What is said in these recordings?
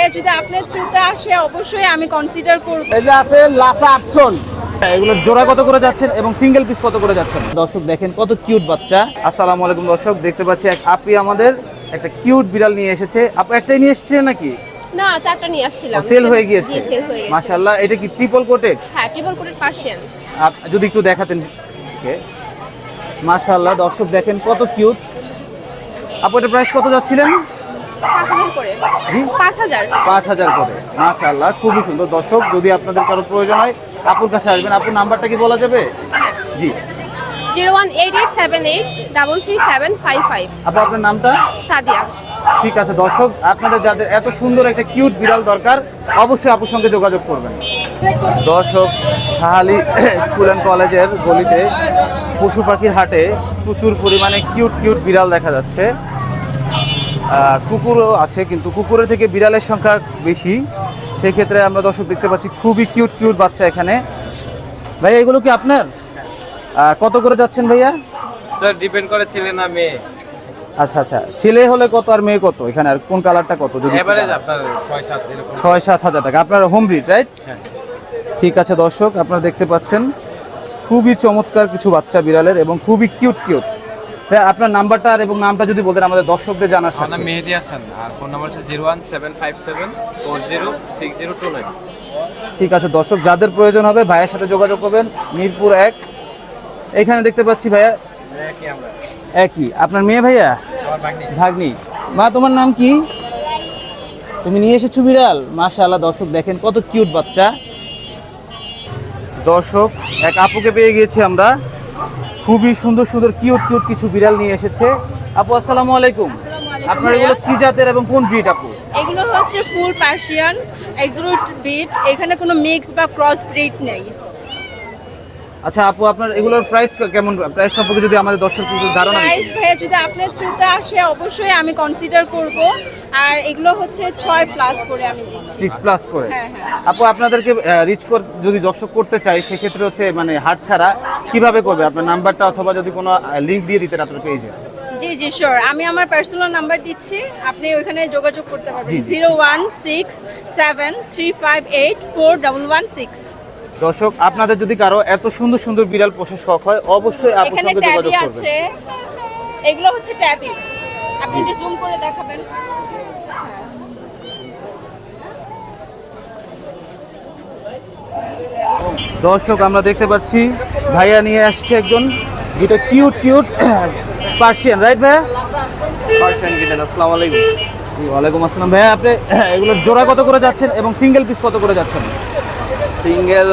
ভাইয়া যদি আপনার থ্রুতে আসে অবশ্যই আমি কনসিডার করব। এই যে আছে লাসা আপসন, এগুলো জোড়া কত করে যাচ্ছেন এবং সিঙ্গেল পিস কত করে যাচ্ছেন? দর্শক দেখেন কত কিউট বাচ্চা। আসসালামু আলাইকুম দর্শক, দেখতে পাচ্ছি এক আপি আমাদের একটা কিউট বিড়াল নিয়ে এসেছে। আপু একটাই নিয়ে এসেছিলেন নাকি? না, চারটা নিয়ে আসছিলাম। সেল হয়ে গিয়েছে? জি, সেল হয়ে গেছে। মাশাআল্লাহ। এটা কি ট্রিপল কোটেড? হ্যাঁ, ট্রিপল কোটেড পার্সিয়ান। যদি একটু দেখাতেন। ওকে, মাশাআল্লাহ। দর্শক দেখেন কত কিউট। আপু এটা প্রাইস কত যাচ্ছিলেন? 5000 করে। জি 5000। 5000 করে। মাশাআল্লাহ, খুবই সুন্দর। দর্শক যদি আপনাদের কারো প্রয়োজন হয় আপুর কাছে আসবেন। আপুর নাম্বারটা কি বলা যাবে? জি। 01887833755। আপু আপনার নামটা? সাদিয়া। ঠিক আছে দর্শক, আপনাদের যাদের এত সুন্দর একটা কিউট বিড়াল দরকার অবশ্যই আপুর সঙ্গে যোগাযোগ করবেন। দর্শক, শাহালি স্কুল অ্যান্ড কলেজের গলিতে পশু পাখির হাটে প্রচুর পরিমাণে কিউট কিউট বিড়াল দেখা যাচ্ছে। কুকুরও আছে, কিন্তু কুকুরের থেকে বিড়ালের সংখ্যা বেশি। সেক্ষেত্রে আমরা দর্শক দেখতে পাচ্ছি খুবই কিউট কিউট বাচ্চা এখানে। ভাইয়া এগুলো কি আপনার? কত করে যাচ্ছেন ভাইয়া? ডিপেন্ড করে ছেলে না মেয়ে। আচ্ছা আচ্ছা, ছেলে হলে কত আর মেয়ে কত? এখানে আর কোন কালারটা কত? যদি এভারেজ আপনার 6-7 এরকম। 6-7 হাজার টাকা। আপনার হোম ব্রিড, রাইট? হ্যাঁ। ঠিক আছে দর্শক, আপনারা দেখতে পাচ্ছেন খুবই চমৎকার কিছু বাচ্চা বিড়ালের এবং খুবই কিউট কিউট। ভাই আপনার নাম্বারটা আর এবং নামটা যদি বলতেন আমাদের দর্শকদের জানার আমার নাম সাথে। মেহেদি হাসান আর ফোন নাম্বার হচ্ছে 01757406029। ঠিক আছে দর্শক, যাদের প্রয়োজন হবে ভাইয়ের সাথে যোগাযোগ করবেন। মিরপুর 1। এখানে দেখতে পাচ্ছি ভাইয়া একই আমরা। একই। আপনার মেয়ে ভাইয়া? আমার ভাগ্নি। ভাগ্নি। মা তোমার নাম কি? তুমি নিয়ে এসেছো বিড়াল? মাশাআল্লাহ। দর্শক দেখেন কত কিউট বাচ্চা। দর্শক, এক আপুকে পেয়ে গিয়েছি আমরা, খুবই সুন্দর সুন্দর কিউট কিউট কিছু বিড়াল নিয়ে এসেছে। আপু আসসালামু আলাইকুম। আপনার এগুলো কি জাতের এবং কোন ব্রিড আপু? এগুলো হচ্ছে ফুল পার্সিয়ান এক্সোটিক ব্রিড, এখানে কোনো মিক্স বা ক্রস ব্রিড নেই। আচ্ছা আপু, আপনার এগুলোর প্রাইস কেমন? প্রাইস সম্পর্কে যদি আমাদের দর্শক কিছু ধারণা প্রাইস দিতেন। ভাইয়া যদি আপনার থ্রুতে আসে অবশ্যই আমি কনসিডার করব। আর এগুলো হচ্ছে 6+ করে আমি দিচ্ছি। 6+ করে। হ্যাঁ, হ্যাঁ। আপু আপনাদেরকে যদি দর্শক করতে চাই সেক্ষেত্রে হচ্ছে মানে হাট ছাড়া কিভাবে করবে? আপনার নাম্বারটা অথবা যদি কোনো লিংক দিয়ে দিতেন আপনার পেজে। জি জি শিওর, আমি আমার পার্সোনাল নাম্বার দিচ্ছি, আপনি ওইখানে যোগাযোগ করতে পারবেন। জি, জি। 0167335841116। দর্শক, আপনাদের যদি কারো এত সুন্দর সুন্দর বিড়াল পোষার শখ হয় অবশ্যই আপুর এখানে সঙ্গে ট্যাবি যোগাযোগ করবেন। আছে, এগুলো হচ্ছে ট্যাবি। আপনি একটু জুম করে দেখাবেন। দর্শক, আমরা দেখতে পাচ্ছি ভাইয়া নিয়ে আসছে একজন দুটো কিউট কিউট পার্সিয়ান, রাইট ভাইয়া? পার্সিয়ান কিনেন। আসসালামু আলাইকুম। জি, ওয়ালাইকুম আসসালাম। ভাইয়া আপনি এগুলোর জোড়া কত করে যাচ্ছেন এবং সিঙ্গেল পিস কত করে যাচ্ছেন? সিঙ্গেল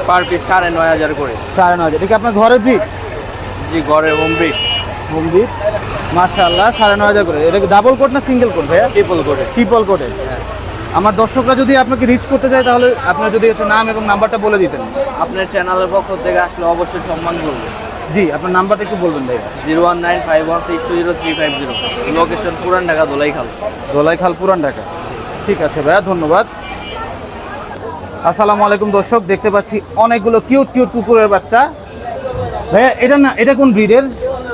পার পিস 9500 করে। 9.5 এটা কি আপনার ঘরের ব্রিড? জি, ঘরের হোম ব্রিড। Home breed. মাশাআল্লাহ, 9.5 করে। এটা কি ডাবল কোট না সিঙ্গেল কোট ভাইয়া? ট্রিপল করে। ট্রিপল কোটের। আমার দর্শকরা যদি আপনাকে রিচ করতে চায় তাহলে আপনার যদি একটু নাম এবং নাম্বারটা বলে দিতেন। আপনার চ্যানেলের পক্ষ থেকে আসলে অবশ্যই সম্মান করবে। জি, আপনার নাম্বারটা একটু বলবেন ভাইয়া। 01951620350। লোকেশন পুরান ঢাকা দোলাইখাল। দোলাইখাল, পুরান ঢাকা। ঠিক আছে ভাইয়া, ধন্যবাদ। আসসালামু আলাইকুম দর্শক, দেখতে পাচ্ছি অনেকগুলো কিউট কিউট কুকুরের বাচ্চা। ভাইয়া এটা না, এটা কোন ব্রিডের?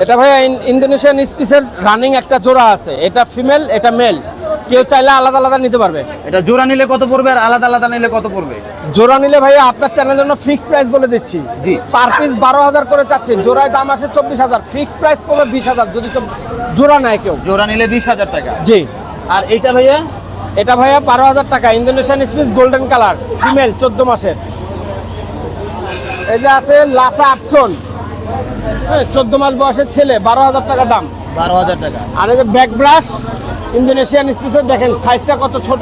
এটা ভাইয়া ইন্দোনেশিয়ান স্পিসের রানিং একটা জোড়া আছে, এটা ফিমেল এটা মেল, কেউ চাইলে আলাদা আলাদা নিতে পারবে। এটা জোড়া নিলে কত পড়বে আর আলাদা আলাদা নিলে কত পড়বে? জোড়া নিলে ভাইয়া আপনার চ্যানেলের জন্য ফিক্সড প্রাইস বলে দিচ্ছি। জি। পার পিস 12000 করে চাচ্ছি, জোড়ায় দাম আসে 24000, ফিক্সড প্রাইস পড়বে 20000 যদি কেউ জোড়া নেয় কেউ। জোড়া নিলে 20,000 টাকা। জি। আর এইটা ভাইয়া? এটা ভাইয়া 12000 টাকা, Indonesian species golden colour, female 14 মাসের। এই যে আছে লাসা আপসন, 14 মাস বয়সের ছেলে, 12000 টাকা দাম। 12,000 টাকা। আর এই যে ব্যাক ব্রাশ ইন্দোনেশিয়ান স্পিসের, দেখেন সাইজটা কত ছোট,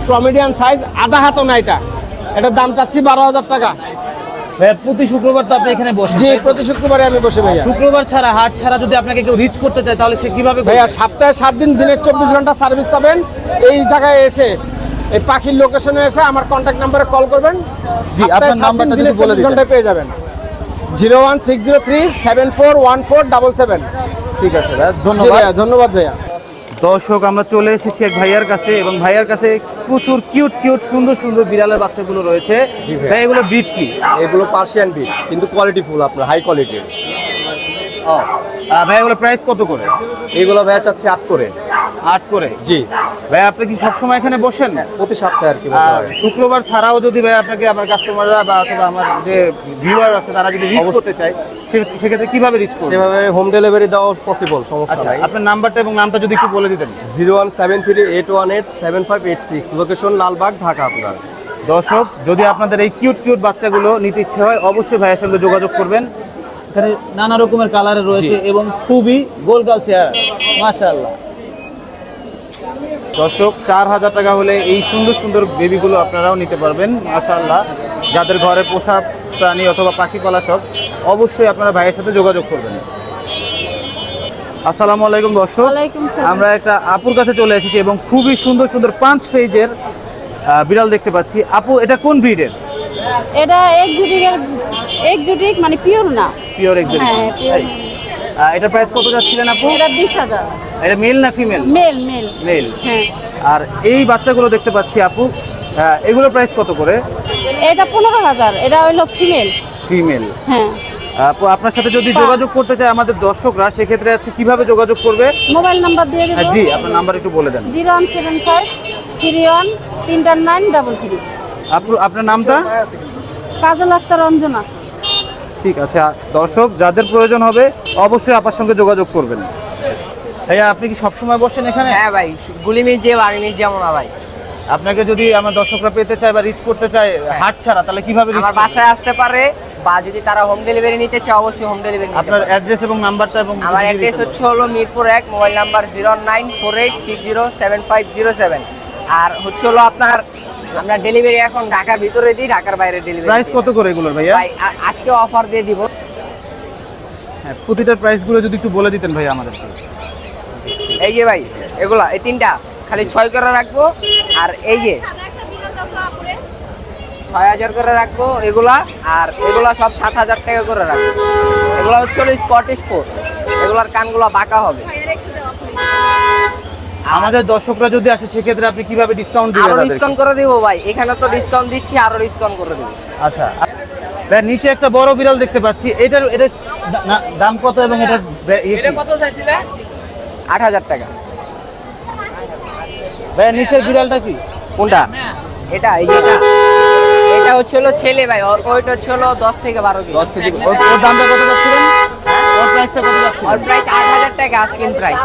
প্রমিডিয়ান সাইজ, আধা হাতও না এটা। এটার দাম চাচ্ছি 12000 টাকা। ভাইয়া প্রতি শুক্রবার তো আপনি এখানে বসেন? জি, প্রতি শুক্রবারে আমি বসে ভাইয়া। শুক্রবার ছাড়া, হাট ছাড়া যদি আপনাকে কেউ রিচ করতে চায় তাহলে সে কিভাবে ভাইয়া করবে? সপ্তাহে 7 দিন, দিনের 24 ঘন্টা সার্ভিস পাবেন। এই জায়গায় এসে, এই পাখির লোকেশনে এসে আমার কন্ট্যাক্ট নাম্বারে কল করবেন। জি, সপ্তাহে আপনার 7 দিন, নাম্বারটা যদি দিনের বলে 24 দিতেন। ঘন্টায় পেয়ে যাবেন। 01603741477। ঠিক আছে ভাইয়া, জি ধন্যবাদ। ভাইয়া, ধন্যবাদ ভাইয়া। দর্শক, আমরা চলে এসেছি এক ভাইয়ার কাছে এবং ভাইয়ার কাছে প্রচুর কিউট কিউট সুন্দর সুন্দর বিড়ালের বাচ্চাগুলো রয়েছে। জি ভাইয়া। ভাই এগুলো ব্রিড কি? এগুলো পার্সিয়ান ব্রিড, কিন্তু কোয়ালিটি ফুল, আপনার হাই কোয়ালিটির। ভাই এগুলো প্রাইস কত করে? এইগুলো ভাইয়া চাচ্ছি 8 করে। 8 করে। জি, ভাই আপনি কি সবসময় এখানে বসেন? প্রতি সপ্তাহে আর কি বসা আর হয়। শুক্রবার ছাড়াও যদি ভাই আপনাকে আমার কাস্টমাররা বা অথবা আমার যে ভিউয়ার আছে তারা যদি রিচ করতে চায় সেক্ষেত্রে কিভাবে রিচ করবে? সেভাবে হোম ডেলিভারি দেওয়া পসিবল, সমস্যা আচ্ছা নাই। আপনার নাম্বারটা এবং নামটা যদি একটু বলে দিতেন। 01738187586, লোকেশন লালবাগ, ঢাকা আপনার। দর্শক, যদি আপনাদের এই কিউট কিউট বাচ্চাগুলো নিতে ইচ্ছে হয় অবশ্যই ভাইয়ের সঙ্গে যোগাযোগ করবেন। এখানে নানা রকমের কালারে রয়েছে এবং খুবই গোলগাল চেহারা, মাশাআল্লাহ। দর্শক, 4000 টাকা হলে এই সুন্দর সুন্দর বেবিগুলো আপনারাও নিতে পারবেন, মাশাআল্লাহ। যাদের ঘরে পোষা প্রাণী অথবা পাখি পালা শখ, অবশ্যই আপনারা ভাইয়ের সাথে যোগাযোগ করবেন। আসসালামু আলাইকুম দর্শক, আমরা একটা আপুর কাছে চলে এসেছি এবং খুবই সুন্দর সুন্দর 5 ফেজের বিড়াল দেখতে পাচ্ছি। আপু, এটা কোন ব্রিডের? এটা একজুটিক মানে পিওর না। Pure exotic. হ্যাঁ, pure। এটা প্রাইস কত যাচ্ছিলেন আপু? এটা 20,000। এটা মেল না ফিমেল? মেল। মেল। হ্যাঁ, আর এই বাচ্চাগুলো দেখতে পাচ্ছি আপু, এগুলোর প্রাইস কত করে? এটা 15,000। এটা হলো ফিমেল। ফিমেল। হ্যাঁ, আপু, আপনার সাথে যদি যোগাযোগ করতে চায় আমাদের দর্শকরা, সেক্ষেত্রে আছে কিভাবে যোগাযোগ করবে? মোবাইল নাম্বার দিয়ে দেব। জি, আপনার নাম্বার একটু বলে দেন। 0175313933। আপু, আপনার নামটা? কাজল আক্তার রঞ্জনা। ঠিক আছে। দর্শক, যাদের প্রয়োজন হবে অবশ্যই আপনার সঙ্গে যোগাযোগ করবেন। ভাইয়া, আপনি কি সবসময় বসেন এখানে? হ্যাঁ ভাই, গুলিমির যে বাড়িমির যেমন না ভাই। আপনাকে যদি আমার দর্শকরা পেতে চায় বা রিচ করতে চায় হাট ছাড়া, তাহলে কিভাবে reach আমার করবে? বাসায় আসতে পারে, বা যদি তারা হোম ডেলিভারি নিতে চায় অবশ্যই হোম ডেলিভারি। আপনার অ্যাড্রেস এবং নাম্বারটা এবং আমার অ্যাড্রেস হচ্ছে হলো মিরপুর 1, মোবাইল নাম্বার 0948607507। আর হচ্ছে হলো আপনার, আমরা ডেলিভারি এখন ঢাকার ভিতরে দিই, ঢাকার বাইরে ডেলিভারি। প্রাইস কত করে এগুলোর ভাইয়া? ভাই আজকে অফার দিয়ে দিব। হ্যাঁ, প্রতিটার প্রাইসগুলো যদি একটু বলে দিতেন ভাই আমাদেরকে। এই যে ভাই, এগুলা এই তিনটা খালি 6 করে রাখবো, আর এই যে 6000 করে রাখবো এগুলা, আর এগুলা সব 7000 টাকা করে রাখবো। এগুলা হচ্ছে হলো স্কটিশ ফোর, এগুলার কানগুলা বাঁকা হবে। আমাদের দর্শকরা যদি আসে সেক্ষেত্রে আপনি কিভাবে ডিসকাউন্ট দিবেন আরো তাদেরকে? ডিসকাউন্ট করে দিব ভাই, এখানে তো ডিসকাউন্ট দিচ্ছি, আরো ডিসকাউন্ট করে দিব। আচ্ছা ভাই, নিচে একটা বড় বিড়াল দেখতে পাচ্ছি, এটার দাম কত এবং এটার কত চাইছিলে? 8000 টাকা। ভাই, নিচের বিড়ালটা কি? কোনটা? এটা এই যে এটা হচ্ছে হলো ছেলে ভাই, ওর ওয়েট হচ্ছে হলো 10 থেকে 12 কেজি। 10 কেজি। ওর দামটা কত যাচ্ছিলেন? ওর প্রাইসটা কত যাচ্ছিল? ওর প্রাইস 8000 টাকা, আস্কিং প্রাইস।